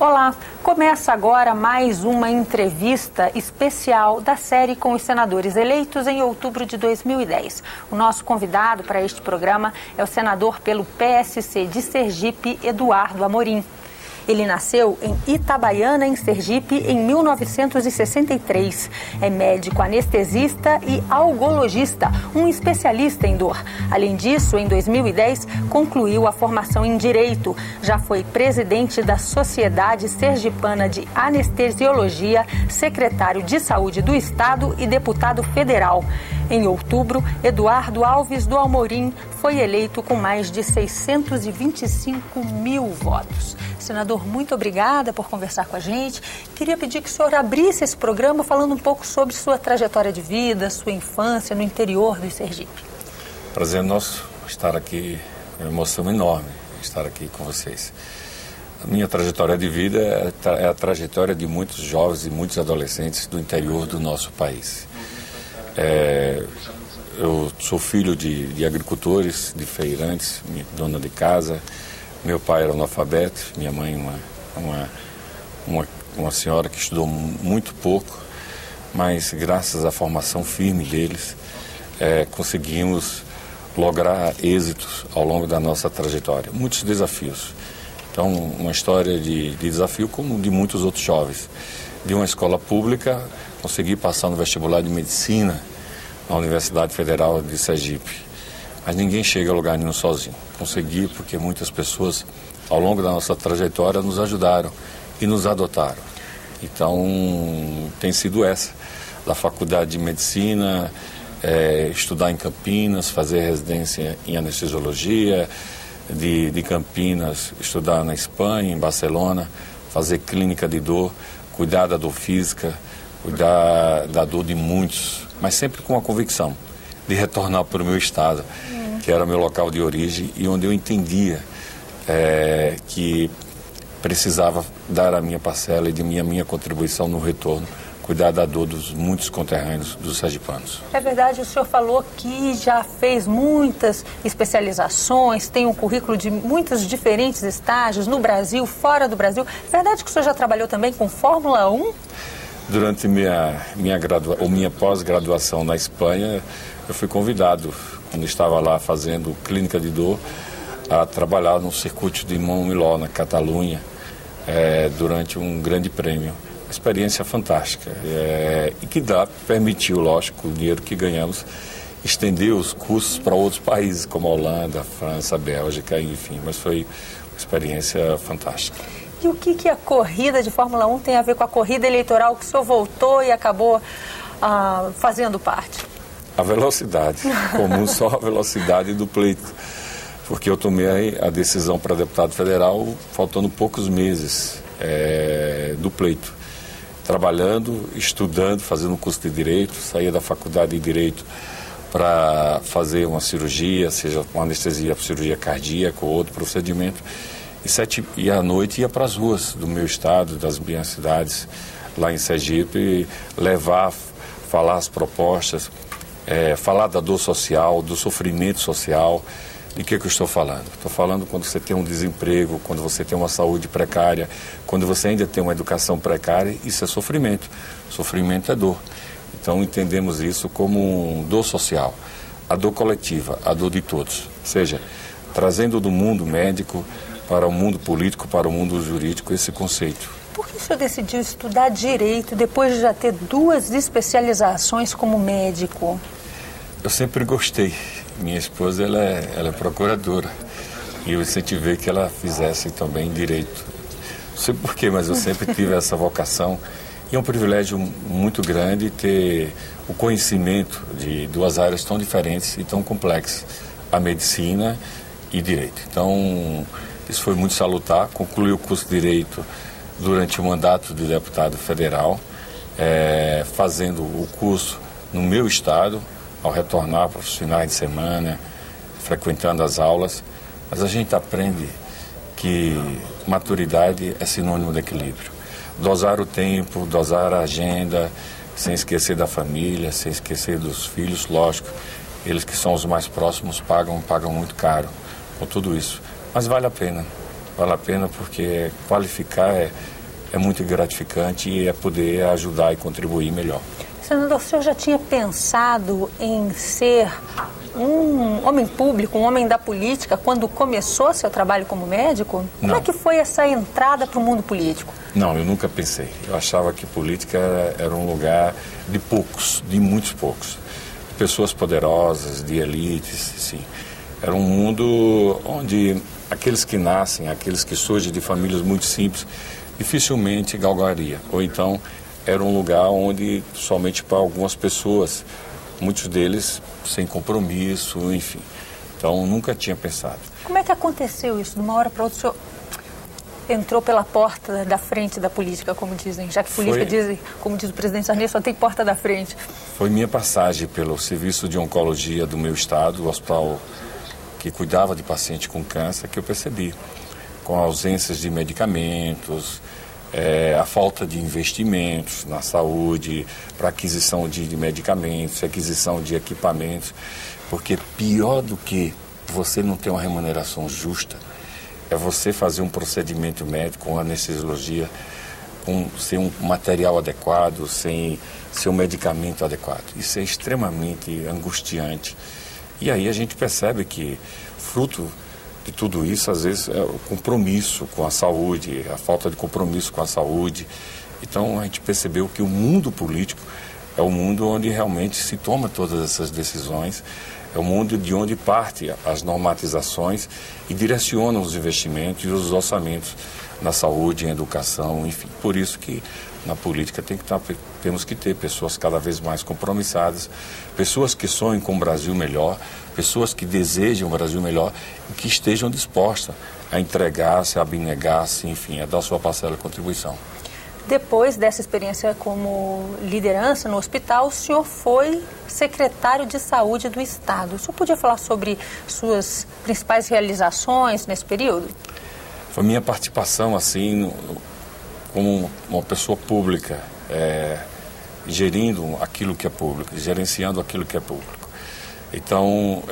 Olá, começa agora mais uma entrevista especial da série com os senadores eleitos em outubro de 2010. O nosso convidado para este programa é o senador pelo PSC de Sergipe, Eduardo Amorim. Ele nasceu em Itabaiana, em Sergipe, em 1963. É médico anestesista e algologista, um especialista em dor. Além disso, em 2010, concluiu a formação em Direito. Já foi presidente da Sociedade Sergipana de Anestesiologia, secretário de Saúde do Estado e deputado federal. Em outubro, Eduardo Alves do Amorim foi eleito com mais de 625 mil votos. Senador, muito obrigada por conversar com a gente. Queria pedir que o senhor abrisse esse programa falando um pouco sobre sua trajetória de vida, sua infância no interior do Sergipe. Prazer nosso estar aqui, é uma emoção enorme estar aqui com vocês. A minha trajetória de vida é a trajetória de muitos jovens e muitos adolescentes do interior do nosso país. Eu sou filho de agricultores, de feirantes, dona de casa. Meu pai era analfabeto, minha mãe uma senhora que estudou muito pouco, mas graças à formação firme deles, conseguimos lograr êxitos ao longo da nossa trajetória. Muitos desafios. Então, uma história de desafio como de muitos outros jovens. De uma escola pública, consegui passar no vestibular de medicina na Universidade Federal de Sergipe. Mas ninguém chega a lugar nenhum sozinho. Consegui porque muitas pessoas, ao longo da nossa trajetória, nos ajudaram e nos adotaram. Então, tem sido essa, da Faculdade de Medicina, estudar em Campinas, fazer residência em anestesiologia, de Campinas, estudar na Espanha, em Barcelona, fazer clínica de dor, cuidar da dor física, cuidar da dor de muitos, mas sempre com a convicção de retornar para o meu estado, que era meu local de origem e onde eu entendia que precisava dar a minha parcela e de minha contribuição no retorno, cuidar da dor dos muitos conterrâneos dos sergipanos. É verdade, o senhor falou que já fez muitas especializações, tem um currículo de muitos diferentes estágios no Brasil, fora do Brasil. É verdade que o senhor já trabalhou também com Fórmula 1? Durante minha pós-graduação na Espanha, eu fui convidado, quando estava lá fazendo clínica de dor, a trabalhar no circuito de Montmeló, na Catalunha, durante um grande prêmio. Uma experiência fantástica e que permitiu, lógico, o dinheiro que ganhamos, estender os cursos para outros países, como a Holanda, a França, a Bélgica, enfim. Mas foi uma experiência fantástica. E o que a corrida de Fórmula 1 tem a ver com a corrida eleitoral que o senhor voltou e acabou fazendo parte? A velocidade, comum só a velocidade do pleito, porque eu tomei a decisão para deputado federal faltando poucos meses do pleito, trabalhando, estudando, fazendo um curso de Direito, saía da faculdade de Direito para fazer uma cirurgia, seja uma anestesia, cirurgia cardíaca ou outro procedimento, e à noite ia para as ruas do meu estado, das minhas cidades, lá em Sergipe, falar as propostas, falar da dor social, do sofrimento social. De que eu estou falando? Estou falando quando você tem um desemprego, quando você tem uma saúde precária, quando você ainda tem uma educação precária, isso é sofrimento. Sofrimento é dor. Então entendemos isso como dor social, a dor coletiva, a dor de todos. Ou seja, trazendo do mundo médico para o mundo político, para o mundo jurídico, esse conceito. Por que o senhor decidiu estudar Direito depois de já ter 2 especializações como médico? Eu sempre gostei. Minha esposa, ela é procuradora. E eu incentivei que ela fizesse também Direito. Não sei porquê, mas eu sempre tive essa vocação. E é um privilégio muito grande ter o conhecimento de 2 áreas tão diferentes e tão complexas. A medicina e Direito. Então, isso foi muito salutar. Concluí o curso de Direito durante o mandato de deputado federal, fazendo o curso no meu estado, ao retornar para os finais de semana, frequentando as aulas. Mas a gente aprende que maturidade é sinônimo de equilíbrio. Dosar o tempo, dosar a agenda, sem esquecer da família, sem esquecer dos filhos, lógico. Eles que são os mais próximos pagam muito caro com tudo isso. Mas vale a pena. vale a pena porque qualificar é muito gratificante e é poder ajudar e contribuir melhor. Senador, o senhor já tinha pensado em ser um homem público, um homem da política, quando começou seu trabalho como médico? Como é que foi essa entrada para o mundo político? Não, eu nunca pensei. Eu achava que política era um lugar de poucos, de muitos poucos. De pessoas poderosas, de elites, sim. Era um mundo onde aqueles que nascem, aqueles que surgem de famílias muito simples, dificilmente galgaria. Ou então era um lugar onde somente para algumas pessoas, muitos deles sem compromisso, enfim. Então nunca tinha pensado. Como é que aconteceu isso? De uma hora para outra o senhor entrou pela porta da frente da política, como dizem, já que política diz, como diz o presidente Sarney, só tem porta da frente. Foi minha passagem pelo serviço de oncologia do meu estado, o hospital que cuidava de paciente com câncer, que eu percebi, com ausências de medicamentos, a falta de investimentos na saúde, para aquisição de medicamentos, aquisição de equipamentos, porque pior do que você não ter uma remuneração justa, é você fazer um procedimento médico com anestesiologia, sem um material adequado, sem um medicamento adequado. Isso é extremamente angustiante. E aí a gente percebe que, fruto de tudo isso, às vezes, é o compromisso com a saúde, a falta de compromisso com a saúde. Então, a gente percebeu que o mundo político é o mundo onde realmente se toma todas essas decisões, é o mundo de onde parte as normatizações e direcionam os investimentos e os orçamentos na saúde, em educação, enfim. Por isso que na política temos que ter pessoas cada vez mais compromissadas, pessoas que sonham com um Brasil melhor, pessoas que desejam um Brasil melhor e que estejam dispostas a entregar-se, a abnegar-se, enfim, a dar sua parcela de contribuição. Depois dessa experiência como liderança no hospital, o senhor foi secretário de saúde do Estado. O senhor podia falar sobre suas principais realizações nesse período? Foi minha participação, assim, como uma pessoa pública, gerindo aquilo que é público, gerenciando aquilo que é público. Então,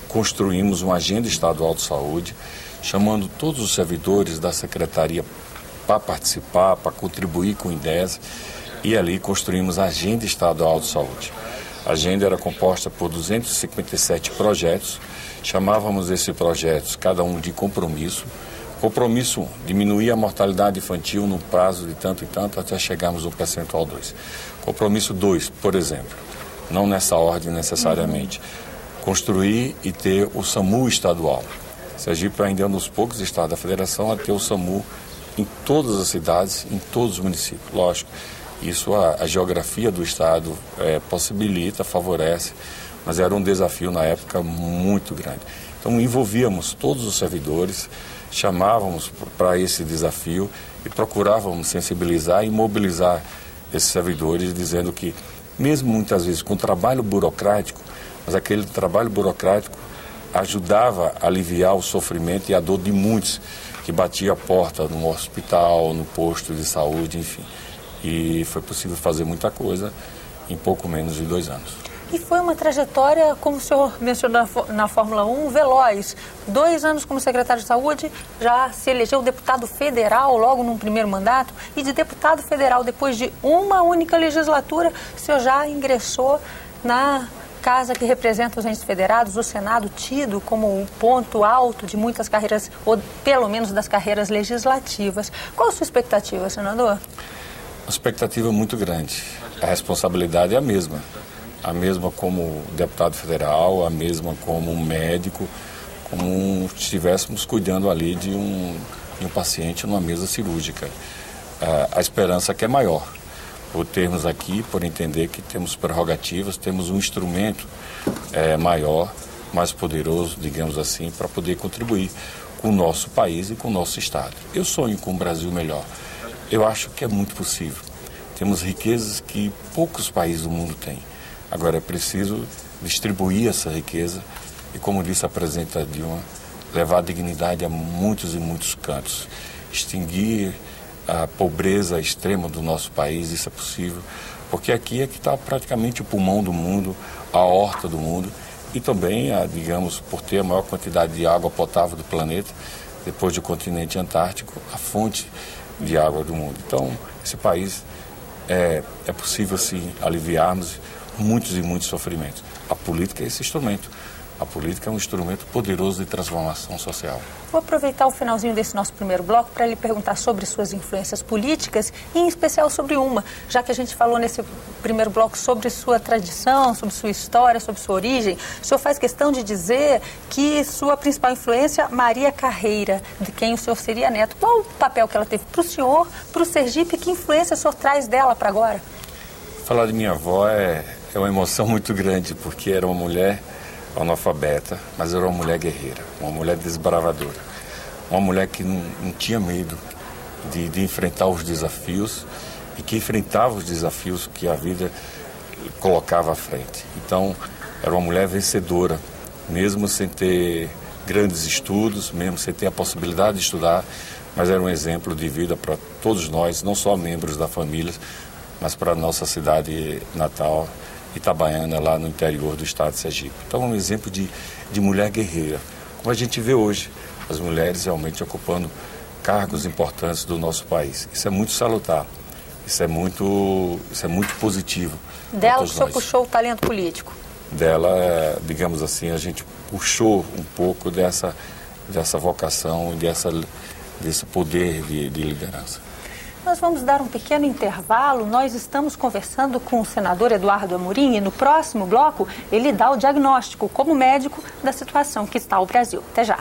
construímos uma agenda estadual de saúde, chamando todos os servidores da secretaria para participar, para contribuir com ideias, e ali construímos a agenda estadual de saúde. A agenda era composta por 257 projetos, chamávamos esses projetos, cada um de compromisso. Compromisso 1, diminuir a mortalidade infantil no prazo de tanto e tanto até chegarmos no percentual 2. Compromisso 2, por exemplo, não nessa ordem necessariamente, construir e ter o SAMU estadual. Sergipe ainda é um dos poucos estados da federação a ter o SAMU em todas as cidades, em todos os municípios. Lógico, isso a geografia do estado possibilita, favorece, mas era um desafio na época muito grande. Então envolvíamos todos os servidores, chamávamos para esse desafio e procurávamos sensibilizar e mobilizar esses servidores, dizendo que, mesmo muitas vezes com trabalho burocrático, mas aquele trabalho burocrático ajudava a aliviar o sofrimento e a dor de muitos que batia a porta no hospital, no posto de saúde, enfim. E foi possível fazer muita coisa em pouco menos de 2 anos. E foi uma trajetória, como o senhor mencionou na Fórmula 1, veloz. 2 anos como secretário de saúde, já se elegeu deputado federal logo num primeiro mandato. E de deputado federal, depois de uma única legislatura, o senhor já ingressou na casa que representa os entes federados, o Senado, tido como o ponto alto de muitas carreiras, ou pelo menos das carreiras legislativas. Qual a sua expectativa, senador? A expectativa é muito grande. A responsabilidade é a mesma como deputado federal, a mesma como médico, como se estivéssemos cuidando ali de um paciente numa mesa cirúrgica. A esperança que é maior, por termos aqui, por entender que temos prerrogativas, temos um instrumento maior, mais poderoso, digamos assim, para poder contribuir com o nosso país e com o nosso estado. Eu sonho com um Brasil melhor. Eu acho que é muito possível. Temos riquezas que poucos países do mundo têm. Agora é preciso distribuir essa riqueza e, como disse a presidenta Dilma, levar a dignidade a muitos e muitos cantos. Extinguir a pobreza extrema do nosso país, isso é possível, porque aqui é que está praticamente o pulmão do mundo, a horta do mundo, e também, digamos, por ter a maior quantidade de água potável do planeta, depois do continente antártico, a fonte de água do mundo. Então, esse país é possível, sim, aliviarmos muitos e muitos sofrimentos. A política é esse instrumento. A política é um instrumento poderoso de transformação social. Vou aproveitar o finalzinho desse nosso primeiro bloco para lhe perguntar sobre suas influências políticas e, em especial, sobre uma, já que a gente falou nesse primeiro bloco sobre sua tradição, sobre sua história, sobre sua origem. O senhor faz questão de dizer que sua principal influência, Maria Carreira, de quem o senhor seria neto. Qual o papel que ela teve para o senhor, para o Sergipe, e que influência o senhor traz dela para agora? Falar de minha avó é uma emoção muito grande, porque era uma mulher analfabeta, mas era uma mulher guerreira, uma mulher desbravadora, uma mulher que não tinha medo de enfrentar os desafios e que enfrentava os desafios que a vida colocava à frente. Então, era uma mulher vencedora, mesmo sem ter grandes estudos, mesmo sem ter a possibilidade de estudar, mas era um exemplo de vida para todos nós, não só membros da família, mas para a nossa cidade natal, Itabaiana, lá no interior do estado de Sergipe. Então, é um exemplo de mulher guerreira, como a gente vê hoje, as mulheres realmente ocupando cargos importantes do nosso país. Isso é muito salutar, isso é muito positivo. Dela o senhor puxou o talento político? Dela, digamos assim, a gente puxou um pouco dessa vocação, desse poder de liderança. Nós vamos dar um pequeno intervalo. Nós estamos conversando com o senador Eduardo Amorim e no próximo bloco ele dá o diagnóstico como médico da situação que está o Brasil. Até já.